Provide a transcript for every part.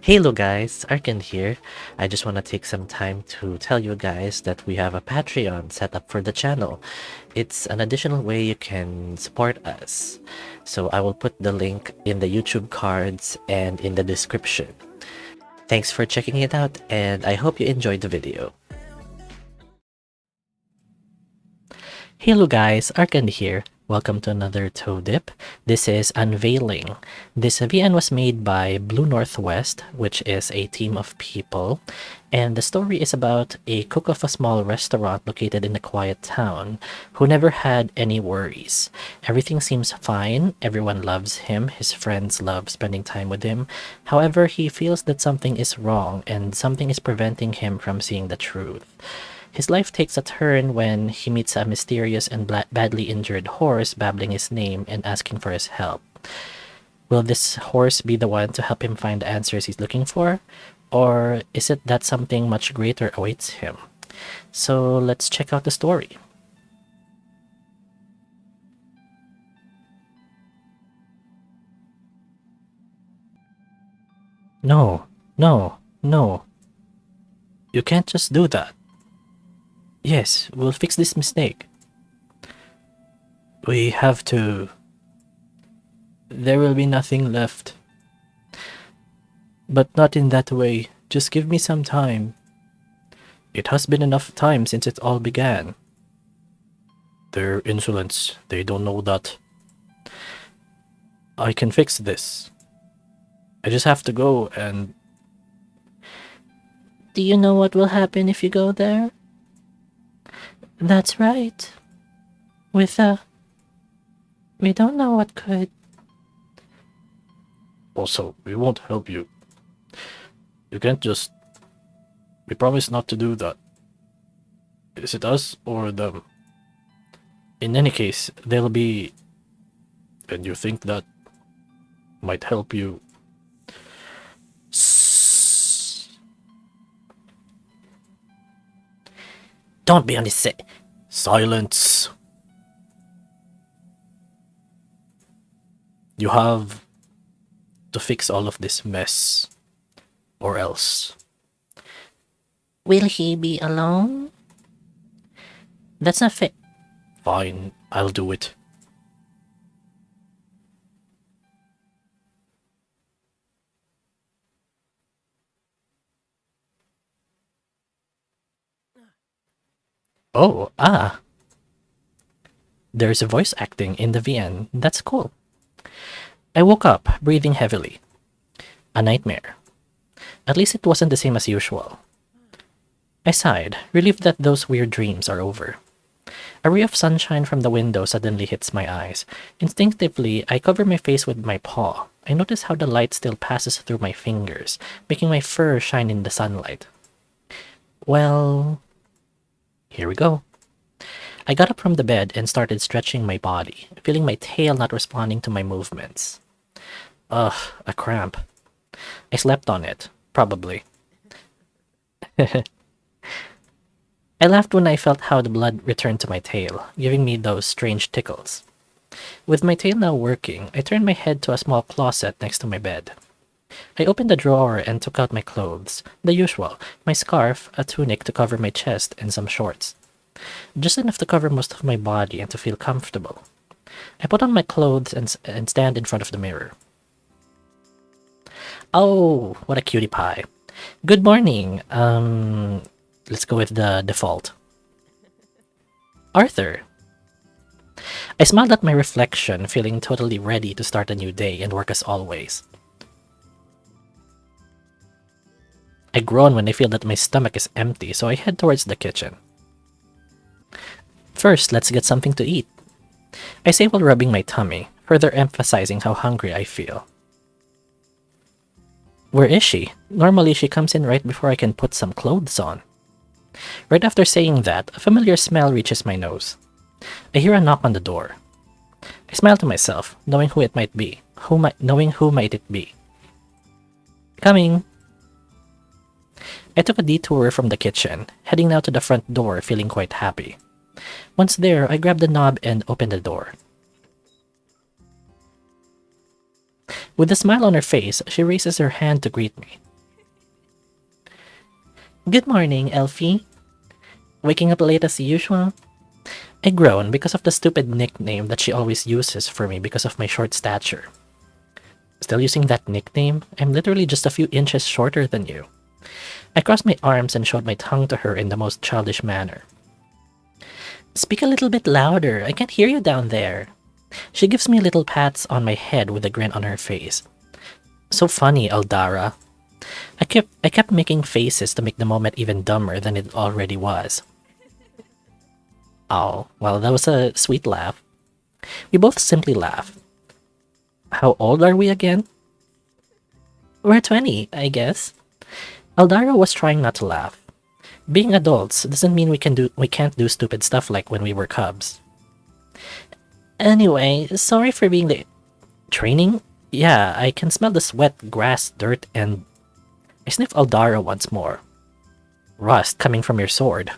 Hello guys, Arkan here. I just want to take some time to tell you guys that we have a Patreon set up for the channel. It's an additional way you can support us. So I will put the link in the YouTube cards and in the description. Thanks for checking it out and I hope you enjoyed the video. Hello guys, Arkan here. Welcome to another toe dip. This is Unveiling. This VN was made by BlueNorthWest, which is a team of people, and the story is about a cook of a small restaurant located in a quiet town who never had any worries. Everything seems fine, everyone loves him, his friends love spending time with him. However, he feels that something is wrong and something is preventing him from seeing the truth. His life takes a turn when he meets a mysterious and badly injured horse babbling his name and asking for his help. Will this horse be the one to help him find the answers he's looking for? Or is it that something much greater awaits him? So let's check out the story. No, no, no. You can't just do that. Yes, we'll fix this mistake. We have to. There will be nothing left. But not in that way. Just give me some time. It has been enough time since it all began. They're insolent. They don't know that. I can fix this. I just have to go and... Do you know what will happen if you go there? That's right. We don't know what could. Also, we won't help you. You can't just... We promise not to do that. Is it us or them? In any case, they'll be... And you think that might help you? Don't be on the set. Silence. You have to fix all of this mess, or else. Will he be alone? That's not fair. Fine, I'll do it. Oh, There's a voice acting in the VN. That's cool. I woke up, breathing heavily. A nightmare. At least it wasn't the same as usual. I sighed, relieved that those weird dreams are over. A ray of sunshine from the window suddenly hits my eyes. Instinctively, I cover my face with my paw. I notice how the light still passes through my fingers, making my fur shine in the sunlight. Well... Here we go. I got up from the bed and started stretching my body, feeling my tail not responding to my movements. Ugh, a cramp. I slept on it, probably. I laughed when I felt how the blood returned to my tail, giving me those strange tickles. With my tail now working, I turned my head to a small closet next to my bed. I opened the drawer and took out my clothes, the usual, my scarf, a tunic to cover my chest, and some shorts. Just enough to cover most of my body and to feel comfortable. I put on my clothes and stand in front of the mirror. Oh, what a cutie pie. Good morning. Let's go with the default. Arthur. I smiled at my reflection, feeling totally ready to start a new day and work as always. I groan when I feel that my stomach is empty, so I head towards the kitchen. First, let's get something to eat. I say while rubbing my tummy, further emphasizing how hungry I feel. Where is she? Normally she comes in right before I can put some clothes on. Right after saying that, a familiar smell reaches my nose. I hear a knock on the door. I smile to myself, knowing who it might be. Knowing who might it be. Coming! I took a detour from the kitchen, heading now to the front door, feeling quite happy. Once there, I grabbed the knob and opened the door. With a smile on her face, she raises her hand to greet me. Good morning, Elfie. Waking up late as usual? I groan because of the stupid nickname that she always uses for me because of my short stature. Still using that nickname? I'm literally just a few inches shorter than you. I crossed my arms and showed my tongue to her in the most childish manner. Speak a little bit louder, I can't hear you down there. She gives me little pats on my head with a grin on her face. So funny, Aldara. I kept making faces to make the moment even dumber than it already was. Oh, well, that was a sweet laugh. We both simply laugh. How old are we again? We're 20, I guess. Aldara was trying not to laugh. Being adults doesn't mean we can't do stupid stuff like when we were cubs. Anyway, sorry for being late. Training? Yeah, I can smell the sweat, grass, dirt, and... I sniff Aldara once more. Rust coming from your sword.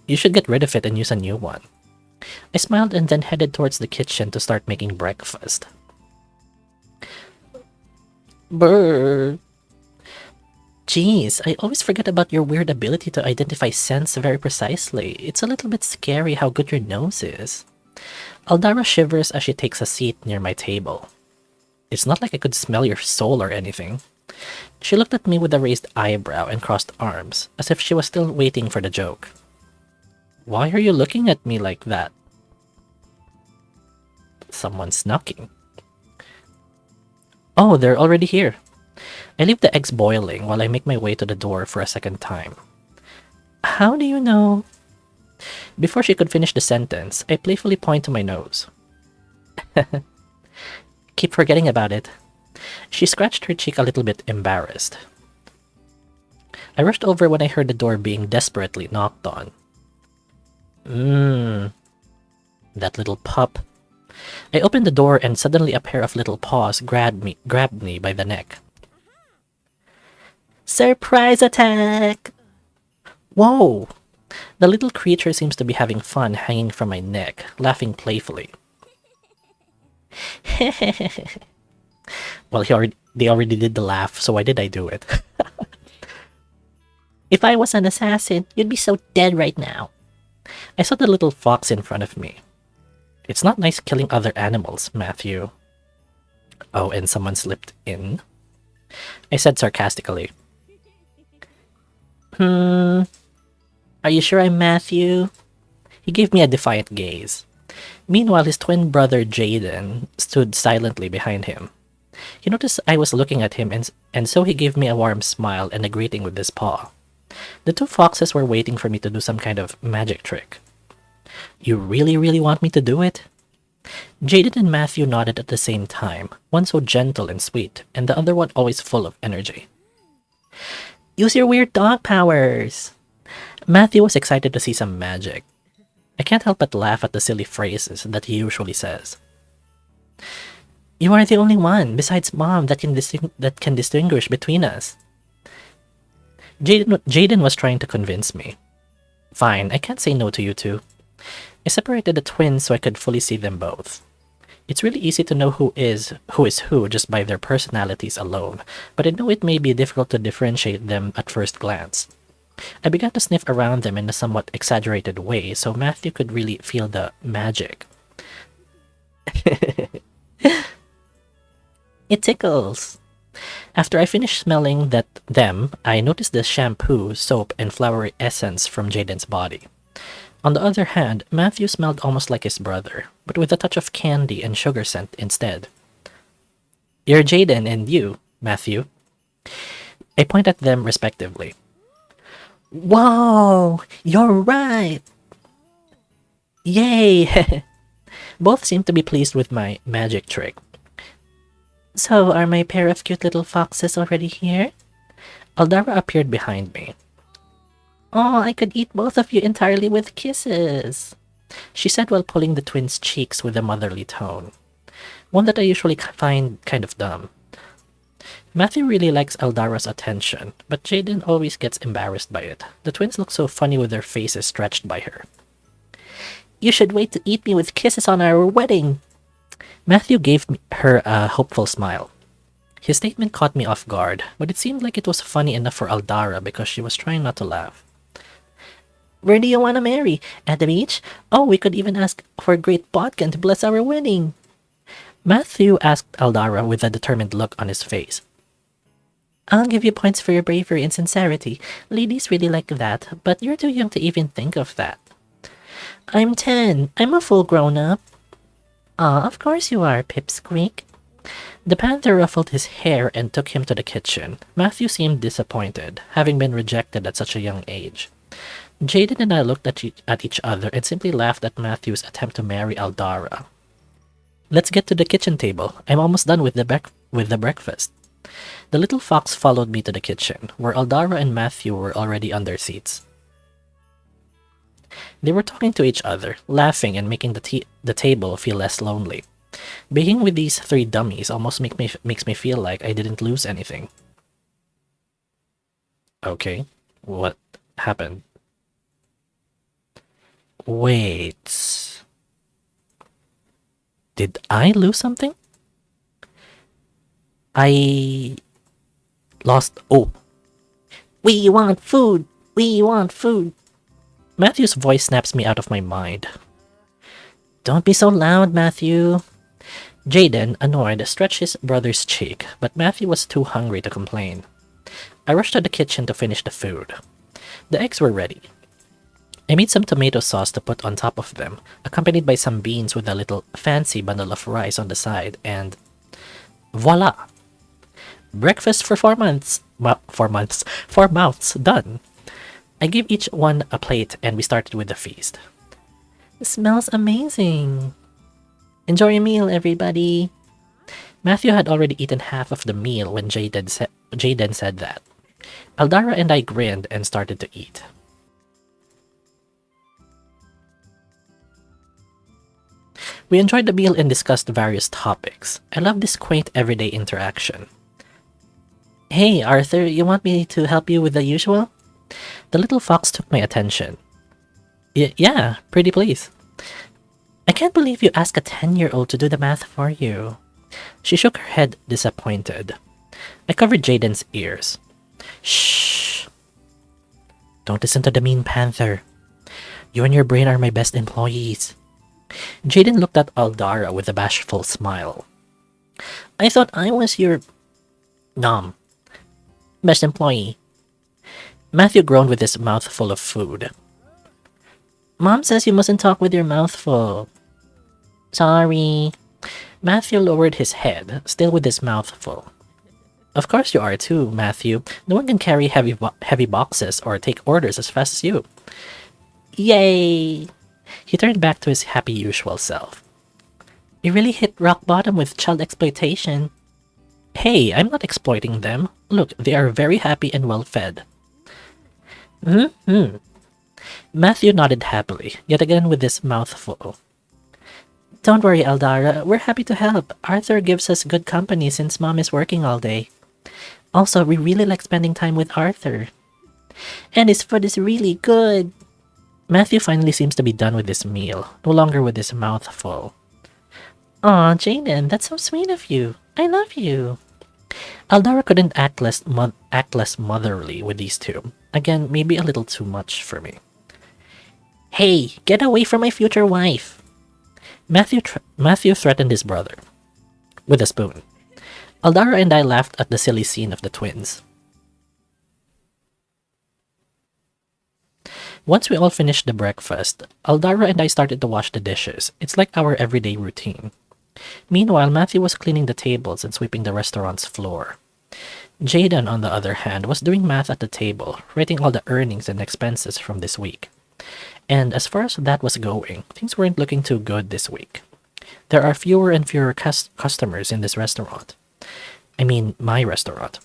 You should get rid of it and use a new one. I smiled and then headed towards the kitchen to start making breakfast. Brrr. Jeez, I always forget about your weird ability to identify scents very precisely. It's a little bit scary how good your nose is. Aldara shivers as she takes a seat near my table. It's not like I could smell your soul or anything. She looked at me with a raised eyebrow and crossed arms, as if she was still waiting for the joke. Why are you looking at me like that? Someone's knocking. Oh, they're already here. I leave the eggs boiling while I make my way to the door for a second time. How do you know? Before she could finish the sentence, I playfully point to my nose. Keep forgetting about it. She scratched her cheek a little bit embarrassed. I rushed over when I heard the door being desperately knocked on. That little pup. I opened the door and suddenly a pair of little paws grabbed me by the neck. Surprise attack! Whoa! The little creature seems to be having fun hanging from my neck, laughing playfully. Well, they already did the laugh, so why did I do it? If I was an assassin, you'd be so dead right now. I saw the little fox in front of me. It's not nice killing other animals, Mathew. Oh, and someone slipped in? I said sarcastically. Are you sure I'm Mathew? He gave me a defiant gaze. Meanwhile, his twin brother Jayden stood silently behind him. He noticed I was looking at him and so he gave me a warm smile and a greeting with his paw. The two foxes were waiting for me to do some kind of magic trick. You really want me to do it? Jayden and Mathew nodded at the same time, one so gentle and sweet, and the other one always full of energy. Use your weird dog powers! Mathew was excited to see some magic. I can't help but laugh at the silly phrases that he usually says. You are the only one, besides Mom, that can distinguish between us. Jayden was trying to convince me. Fine, I can't say no to you two. I separated the twins so I could fully see them both. It's really easy to know who is who just by their personalities alone, but I know it may be difficult to differentiate them at first glance. I began to sniff around them in a somewhat exaggerated way so Mathew could really feel the magic. It tickles. After I finished smelling them, I noticed the shampoo, soap, and flowery essence from Jayden's body. On the other hand, Mathew smelled almost like his brother, but with a touch of candy and sugar scent instead. You're Jayden and you, Mathew. I point at them respectively. Whoa! You're right! Yay! Both seem to be pleased with my magic trick. So, are my pair of cute little foxes already here? Aldara appeared behind me. Oh, I could eat both of you entirely with kisses, she said while pulling the twins' cheeks with a motherly tone. One that I usually find kind of dumb. Mathew really likes Aldara's attention, but Jayden always gets embarrassed by it. The twins look so funny with their faces stretched by her. You should wait to eat me with kisses on our wedding. Mathew gave her a hopeful smile. His statement caught me off guard, but it seemed like it was funny enough for Aldara because she was trying not to laugh. Where do you want to marry? At the beach? Oh, we could even ask for great bodkin to bless our wedding. Mathew asked Aldara with a determined look on his face. I'll give you points for your bravery and sincerity. Ladies really like that, but you're too young to even think of that. I'm 10. I'm a full grown-up. Ah, of course you are, Pipsqueak. The panther ruffled his hair and took him to the kitchen. Mathew seemed disappointed, having been rejected at such a young age. Jayden and I looked at each other and simply laughed at Mathew's attempt to marry Aldara. Let's get to the kitchen table. I'm almost done with the breakfast. The little fox followed me to the kitchen, where Aldara and Mathew were already on their seats. They were talking to each other, laughing and making the table feel less lonely. Being with these three dummies almost makes me feel like I didn't lose anything. Okay, what happened? Wait. Did I lose something? I lost. Oh. We want food! We want food! Mathew's voice snaps me out of my mind. Don't be so loud, Mathew. Jayden, annoyed, stretched his brother's cheek, but Mathew was too hungry to complain. I rushed to the kitchen to finish the food. The eggs were ready. I made some tomato sauce to put on top of them, accompanied by some beans with a little fancy bundle of rice on the side, and voila! Breakfast for 4 months. 4 mouths done. I gave each one a plate and we started with the feast. It smells amazing. Enjoy your meal, everybody. Mathew had already eaten half of the meal when Jayden said that. Aldara and I grinned and started to eat. We enjoyed the meal and discussed various topics. I love this quaint everyday interaction. Hey, Arthur, you want me to help you with the usual? The little fox took my attention. Yeah, pretty please. I can't believe you asked a 10-year-old to do the math for you. She shook her head, disappointed. I covered Jayden's ears. Shh! Don't listen to the mean panther. You and your brain are my best employees. Jayden looked at Aldara with a bashful smile. I thought I was your... best employee. Mathew groaned with his mouth full of food. Mom says you mustn't talk with your mouth full. Sorry. Mathew lowered his head, still with his mouth full. Of course you are too, Mathew. No one can carry heavy boxes or take orders as fast as you. Yay! He turned back to his happy usual self. You really hit rock bottom with child exploitation. Hey, I'm not exploiting them. Look, they are very happy and well fed. Mathew nodded happily, yet again with his mouth full. Don't worry, Aldara. We're happy to help. Arthur gives us good company since Mom is working all day. Also, we really like spending time with Arthur. And his food is really good. Mathew finally seems to be done with his meal, no longer with his mouth full. Aw, Jayden, that's so sweet of you. I love you. Aldara couldn't act less motherly with these two. Again, maybe a little too much for me. Hey, get away from my future wife. Mathew threatened his brother with a spoon. Aldara and I laughed at the silly scene of the twins. Once we all finished the breakfast, Aldara and I started to wash the dishes. It's like our everyday routine. Meanwhile, Mathew was cleaning the tables and sweeping the restaurant's floor. Jayden, on the other hand, was doing math at the table, writing all the earnings and expenses from this week. And as far as that was going, things weren't looking too good this week. There are fewer and fewer customers in this restaurant. I mean, my restaurant.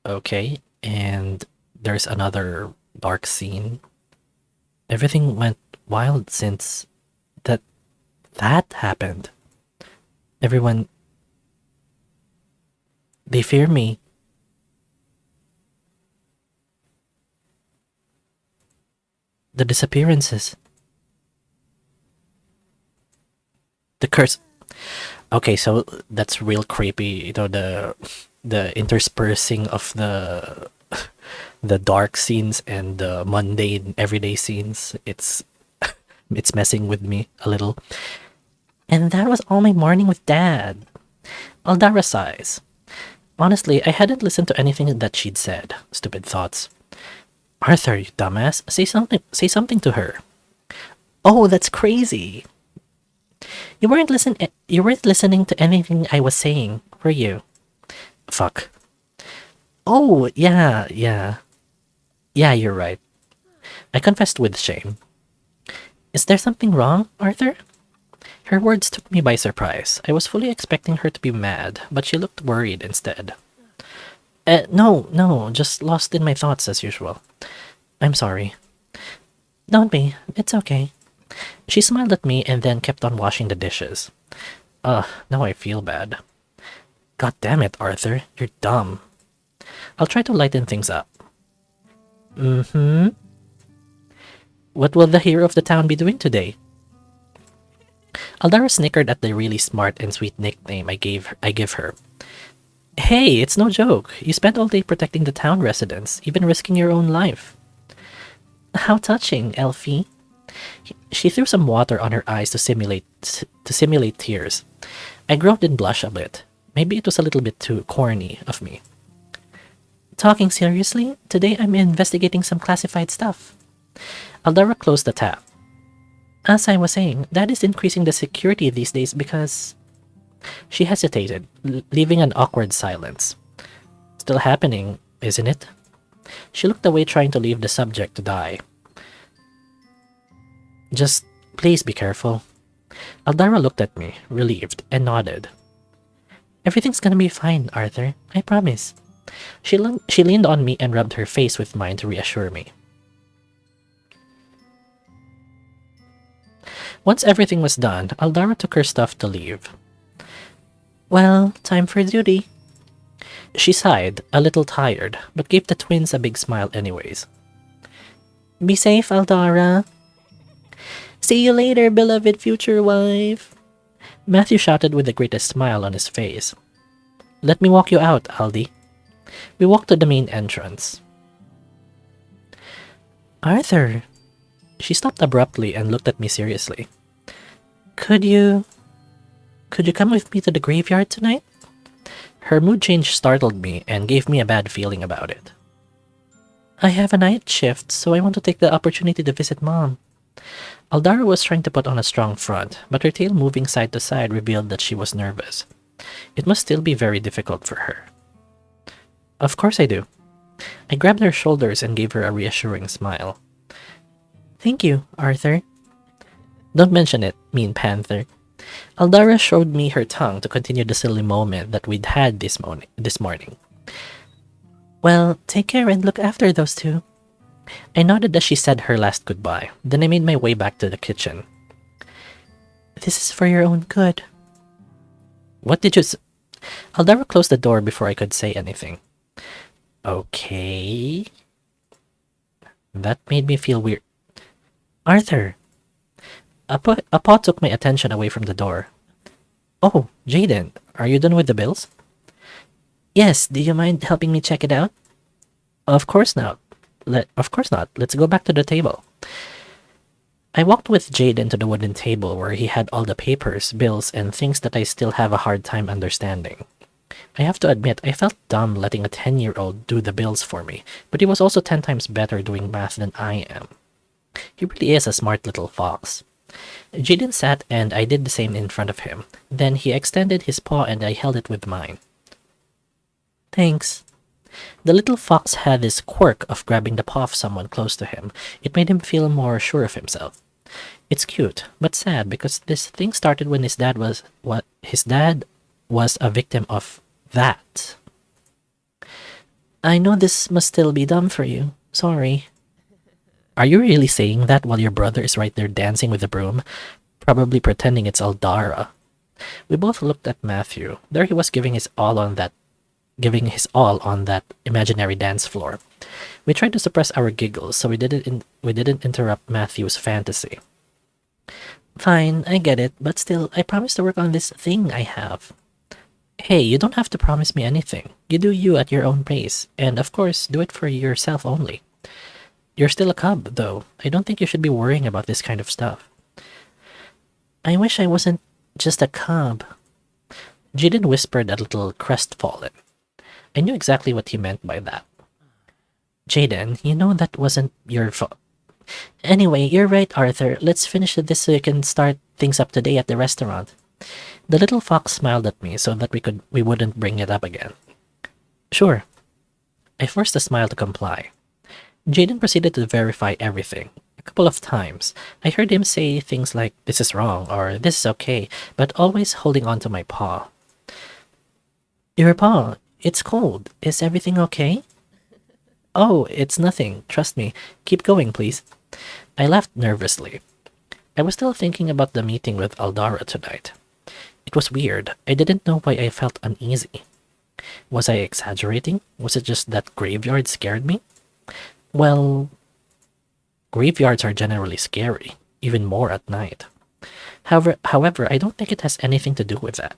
Okay, and there's another dark scene. Everything went wild since that happened. Everyone... they fear me. The disappearances. The curse. Okay, so that's real creepy. The interspersing of the dark scenes and the mundane everyday scenes. It's messing with me a little. And that was all my morning with Dad. Aldara sighs. Honestly, I hadn't listened to anything that she'd said. Stupid thoughts. Arthur, you dumbass, say something. Say something to her. Oh, that's crazy. You weren't listening to anything I was saying, were you? Fuck. Oh, yeah, you're right. I confessed with shame. Is there something wrong, Arthur? Her words took me by surprise. I was fully expecting her to be mad, but she looked worried instead. No, just lost in my thoughts as usual. I'm sorry. Don't be, it's okay. She smiled at me and then kept on washing the dishes. Now I feel bad. God damn it, Arthur, you're dumb. I'll try to lighten things up. Mm-hmm. What will the hero of the town be doing today? Aldara snickered at the really smart and sweet nickname I give her. Hey, it's no joke. You spent all day protecting the town residents, even risking your own life. How touching, Elfie. She threw some water on her eyes to simulate tears. I groaned and blushed a bit. Maybe it was a little bit too corny of me. Talking seriously, today I'm investigating some classified stuff. Aldara closed the tab. As I was saying, Dad is increasing the security these days because... She hesitated, leaving an awkward silence. Still happening, isn't it? She looked away, trying to leave the subject to die. Just please be careful. Aldara looked at me, relieved, and nodded. Everything's gonna be fine, Arthur. I promise. She leaned on me and rubbed her face with mine to reassure me. Once everything was done, Aldara took her stuff to leave. Well, time for duty. She sighed, a little tired, but gave the twins a big smile anyways. Be safe, Aldara. See you later, beloved future wife. Mathew shouted with the greatest smile on his face. Let me walk you out, Aldi. We walked to the main entrance. Arthur. She stopped abruptly and looked at me seriously. Could you come with me to the graveyard tonight? Her mood change startled me and gave me a bad feeling about it. I have a night shift, so I want to take the opportunity to visit Mom. Aldara was trying to put on a strong front, but her tail moving side to side revealed that she was nervous. It must still be very difficult for her. Of course I do. I grabbed her shoulders and gave her a reassuring smile. Thank you, Arthur. Don't mention it, mean panther. Aldara showed me her tongue to continue the silly moment that we'd had this morning. Well, take care and look after those two. I nodded as she said her last goodbye. Then I made my way back to the kitchen. This is for your own good. What did you Aldara closed the door before I could say anything. Okay. That made me feel weird. Arthur! A paw took my attention away from the door. Oh, Jayden, are you done with the bills? Yes, do you mind helping me check it out? Of course not. Of course not. Let's go back to the table. I walked with Jayden to the wooden table where he had all the papers, bills, and things that I still have a hard time understanding. I have to admit, I felt dumb letting a 10-year-old do the bills for me, but he was also 10 times better doing math than I am. He really is a smart little fox. Jayden sat and I did the same in front of him. Then he extended his paw and I held it with mine. Thanks. The little fox had this quirk of grabbing the paw of someone close to him. It made him feel more sure of himself. It's cute, but sad because this thing started when his dad was a victim of that. I know this must still be dumb for you. Sorry. Are you really saying that while your brother is right there dancing with the broom? Probably pretending it's Aldara. We both looked at Mathew. There he was giving his all on that imaginary dance floor. We tried to suppress our giggles so we didn't interrupt Mathew's fantasy. Fine, I get it, but still, I promised to work on this thing I have. Hey, you don't have to promise me anything. You do you at your own pace, and of course, do it for yourself only. You're still a cub, though. I don't think you should be worrying about this kind of stuff. I wish I wasn't just a cub. Jayden whispered a little crestfallen. I knew exactly what he meant by that. Jayden, you know that wasn't your fault. Anyway, you're right, Arthur. Let's finish this so you can start things up today at the restaurant. The little fox smiled at me so that we wouldn't bring it up again. Sure. I forced a smile to comply. Jayden proceeded to verify everything. A couple of times, I heard him say things like, "This is wrong," or "This is okay," but always holding on to my paw. Your paw, it's cold. Is everything okay? Oh, it's nothing. Trust me. Keep going, please. I laughed nervously. I was still thinking about the meeting with Aldara tonight. It was weird. I didn't know why I felt uneasy. Was I exaggerating? Was it just that graveyard scared me? Well, graveyards are generally scary, even more at night. However, I don't think it has anything to do with that.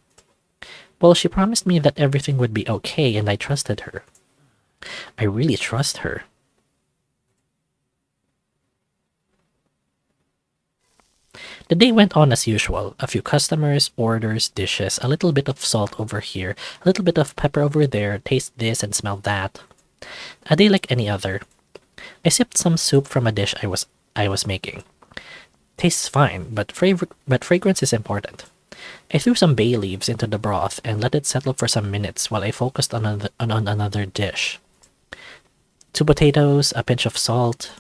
Well, she promised me that everything would be okay and I trusted her. I really trust her. The day went on as usual. A few customers, orders, dishes, a little bit of salt over here, a little bit of pepper over there, taste this and smell that. A day like any other. I sipped some soup from a dish I was making. Tastes fine, but fragrance is important. I threw some bay leaves into the broth and let it settle for some minutes while I focused on another dish. 2 potatoes, a pinch of salt.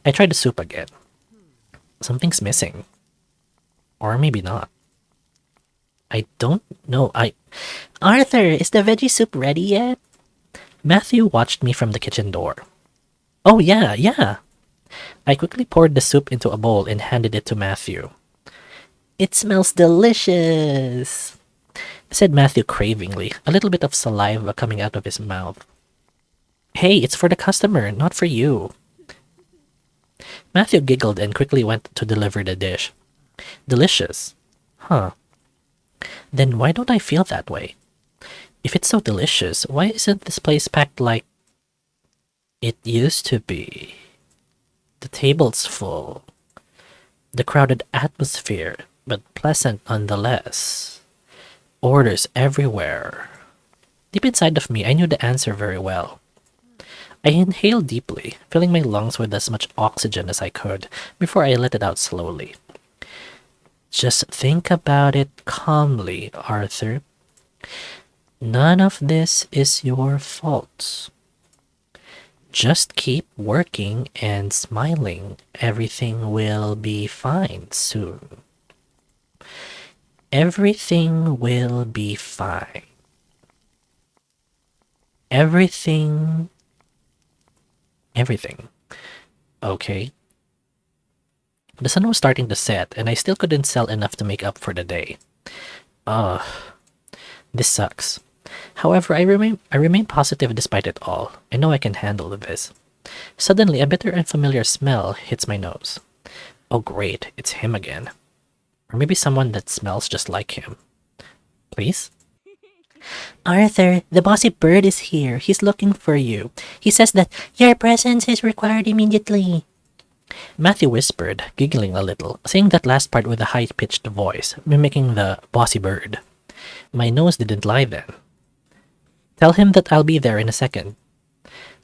I tried the soup again. Something's missing. Or maybe not. I don't know. Arthur, is the veggie soup ready yet? Mathew watched me from the kitchen door. Oh yeah, yeah. I quickly poured the soup into a bowl and handed it to Mathew. It smells delicious, said Mathew cravingly, a little bit of saliva coming out of his mouth. Hey, it's for the customer, not for you. Mathew giggled and quickly went to deliver the dish. Delicious. Huh. Then why don't I feel that way? If it's so delicious, why isn't this place packed like it used to be? The table's full. The crowded atmosphere, but pleasant nonetheless. Orders everywhere. Deep inside of me, I knew the answer very well. I inhaled deeply, filling my lungs with as much oxygen as I could before I let it out slowly. Just think about it calmly, Arthur. None of this is your fault. Just keep working and smiling. Everything will be fine soon. Everything will be fine. Everything. Okay. The sun was starting to set, and I still couldn't sell enough to make up for the day. Ugh. This sucks. However, I remain positive despite it all. I know I can handle this. Suddenly, a bitter and familiar smell hits my nose. Oh great, it's him again. Or maybe someone that smells just like him. Please? Arthur, the bossy bird is here. He's looking for you. He says that your presence is required immediately. Mathew whispered, giggling a little, saying that last part with a high-pitched voice, mimicking the bossy bird. My nose didn't lie then. Tell him that I'll be there in a second.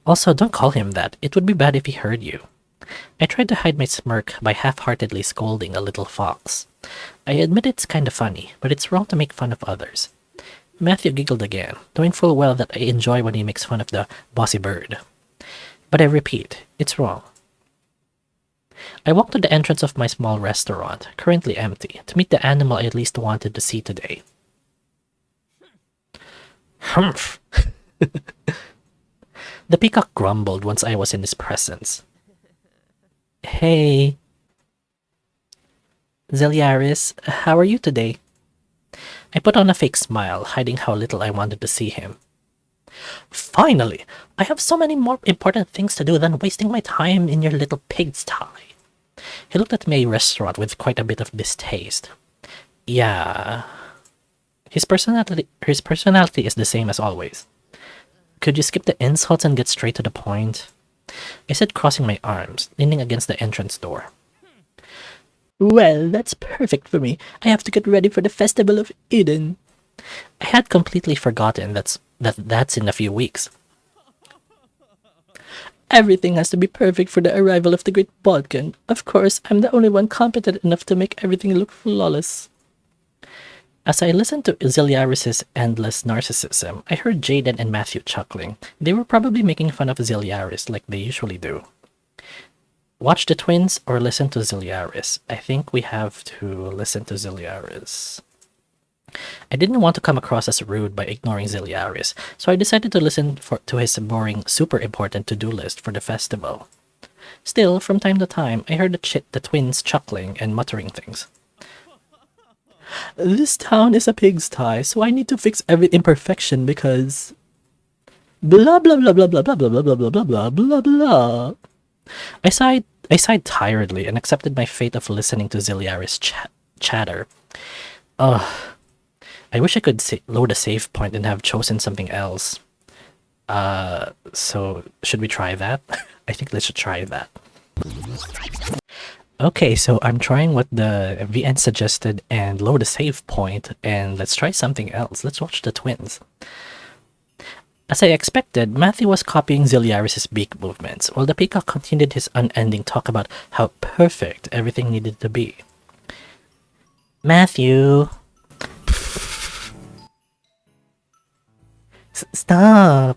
Also, don't call him that. It would be bad if he heard you. I tried to hide my smirk by half-heartedly scolding a little fox. I admit it's kinda funny, but it's wrong to make fun of others. Mathew giggled again, knowing full well that I enjoy when he makes fun of the bossy bird. But I repeat, it's wrong. I walked to the entrance of my small restaurant, currently empty, to meet the animal I at least wanted to see today. Humph! The peacock grumbled once I was in his presence. Hey. Ziliaris, how are you today? I put on a fake smile, hiding how little I wanted to see him. Finally! I have so many more important things to do than wasting my time in your little pigsty. He looked at my restaurant with quite a bit of distaste. Yeah. His personality is the same as always. Could you skip the insults and get straight to the point? I said, crossing my arms, leaning against the entrance door. Well, that's perfect for me. I have to get ready for the Festival of Eden. I had completely forgotten that's in a few weeks. Everything has to be perfect for the arrival of the great Bodkin. Of course, I'm the only one competent enough to make everything look flawless. As I listened to Ziliaris' endless narcissism, I heard Jayden and Mathew chuckling. They were probably making fun of Ziliaris like they usually do. Watch the twins or listen to Ziliaris. I think we have to listen to Ziliaris. I didn't want to come across as rude by ignoring Ziliaris, so I decided to listen to his boring, super important to-do list for the festival. Still, from time to time, I heard the twins chuckling and muttering things. This town is a pigsty, so I need to fix every imperfection because... blah blah blah blah blah blah blah blah blah blah blah blah blah. I sighed tiredly and accepted my fate of listening to Ziliaris chatter. Ugh. I wish I could load a save point and have chosen something else. So should we try that? I think let's try that. Okay, so I'm trying what the VN suggested and load a save point, and let's try something else. Let's watch the twins. As I expected, Mathew was copying Ziliaris' beak movements, while the peacock continued his unending talk about how perfect everything needed to be. Mathew! Stop!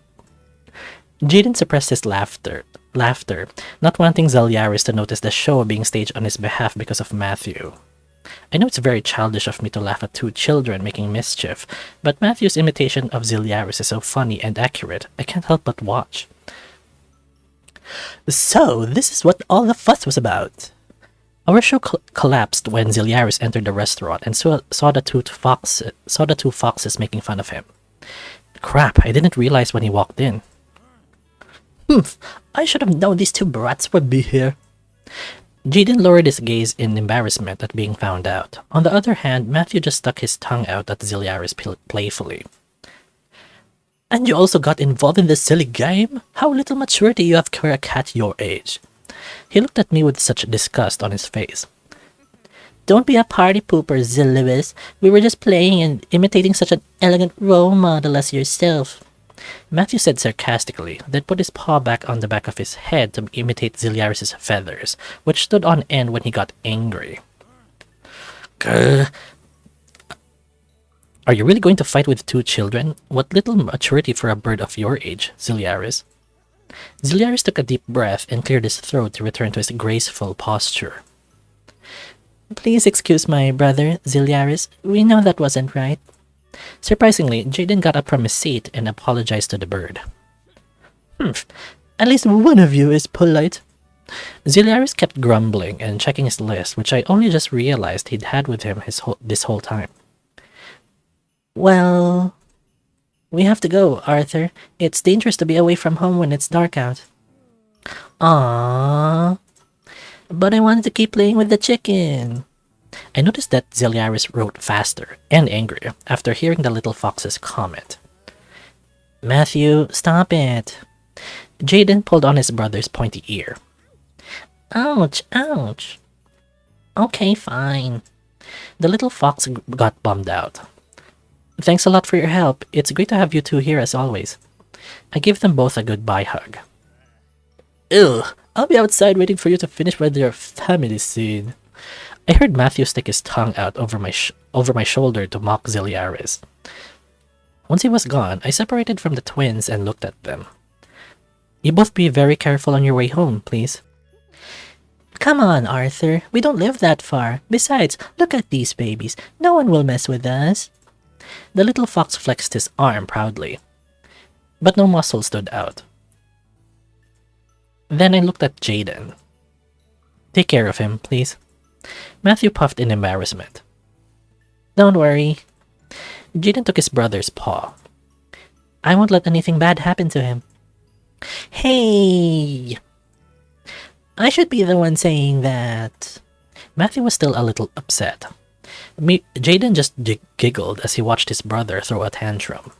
Jayden suppressed his laughter, not wanting Ziliaris to notice the show being staged on his behalf because of Mathew. I know it's very childish of me to laugh at two children making mischief, but Mathew's imitation of Ziliaris is so funny and accurate, I can't help but watch. So, this is what all the fuss was about. Our show collapsed when Ziliaris entered the restaurant and saw the two foxes making fun of him. Crap, I didn't realize when he walked in. I should have known these two brats would be here. Jayden lowered his gaze in embarrassment at being found out. On the other hand, Mathew just stuck his tongue out at Ziliaris playfully. And you also got involved in this silly game? How little maturity you have for a cat your age. He looked at me with such disgust on his face. Don't be a party pooper, Ziliaris. We were just playing and imitating such an elegant role model as yourself. Mathew said sarcastically, then put his paw back on the back of his head to imitate Ziliaris' feathers, which stood on end when he got angry. Grr. Are you really going to fight with two children? What little maturity for a bird of your age, Ziliaris. Ziliaris took a deep breath and cleared his throat to return to his graceful posture. Please excuse my brother, Ziliaris. We know that wasn't right. Surprisingly, Jayden got up from his seat and apologized to the bird. At least one of you is polite. Ziliaris kept grumbling and checking his list, which I only just realized he'd had with him this whole time. Well, we have to go, Arthur. It's dangerous to be away from home when it's dark out. Aww. But I wanted to keep playing with the chicken. I noticed that Ziliaris wrote faster and angrier after hearing the little fox's comment. Mathew, stop it. Jayden pulled on his brother's pointy ear. Ouch, ouch. Okay, fine. The little fox got bummed out. Thanks a lot for your help. It's great to have you two here as always. I gave them both a goodbye hug. Ew, I'll be outside waiting for you to finish with your family scene. I heard Mathew stick his tongue out over my shoulder to mock Ziliaris. Once he was gone, I separated from the twins and looked at them. You both be very careful on your way home, please. Come on, Arthur. We don't live that far. Besides, look at these babies. No one will mess with us. The little fox flexed his arm proudly, but no muscle stood out. Then I looked at Jayden. Take care of him, please. Mathew puffed in embarrassment. Don't worry. Jayden took his brother's paw. I won't let anything bad happen to him. Hey! I should be the one saying that. Matthew was still a little upset. Jayden just giggled as he watched his brother throw a tantrum.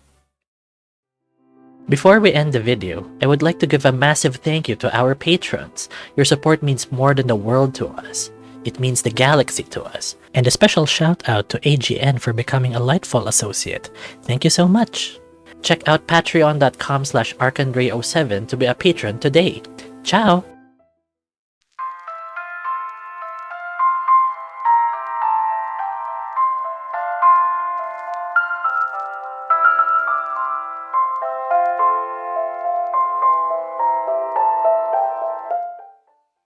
Before we end the video, I would like to give a massive thank you to our patrons. Your support means more than the world to us. It means the galaxy to us. And a special shout out to AGN for becoming a Lightfall associate. Thank you so much. Check out patreon.com/arkandray07 to be a patron today. Ciao!